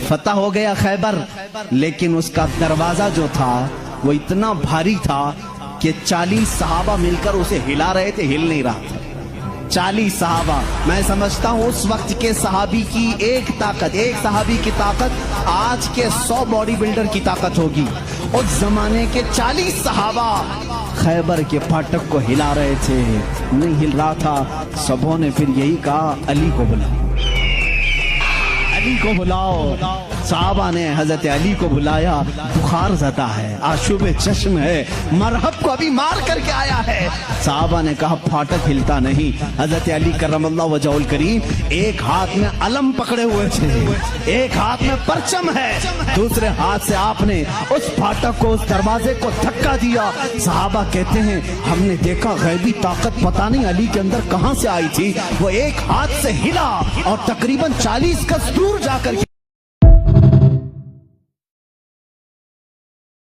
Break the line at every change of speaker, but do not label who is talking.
فتح ہو گیا خیبر، لیکن اس کا دروازہ جو تھا وہ اتنا بھاری تھا کہ 40 صحابہ مل کر اسے ہلا رہے تھے، ہل نہیں رہا تھا۔ 40 صحابہ، میں سمجھتا ہوں اس وقت کے صحابی کی ایک صحابی کی طاقت آج کے 100 باڈی بلڈر کی طاقت ہوگی۔ اس زمانے کے 40 صحابہ خیبر کے پھاٹک کو ہلا رہے تھے، نہیں ہل رہا تھا۔ سبوں نے پھر یہی کہا علی کو بلاؤ، علی کو بلاؤ۔ صحابہ نے حضرت علی کو بلایا، بخار زدہ ہے، آشوب چشم ہے، مرہب کو ابھی مار کر کے آیا ہے۔ صحابہ نے کہا پھاٹک ہلتا نہیں۔ حضرت علی کرم اللہ وجہہ الکریم ایک ہاتھ میں علم پکڑے ہوئے تھے، ایک ہاتھ میں پرچم ہے، دوسرے ہاتھ سے آپ نے اس پھاٹک کو، اس دروازے کو دھکا دیا۔ صحابہ کہتے ہیں ہم نے دیکھا غیبی طاقت پتہ نہیں علی کے اندر کہاں سے آئی تھی، وہ ایک ہاتھ سے ہلا اور تقریباً 40 گز دور جا کر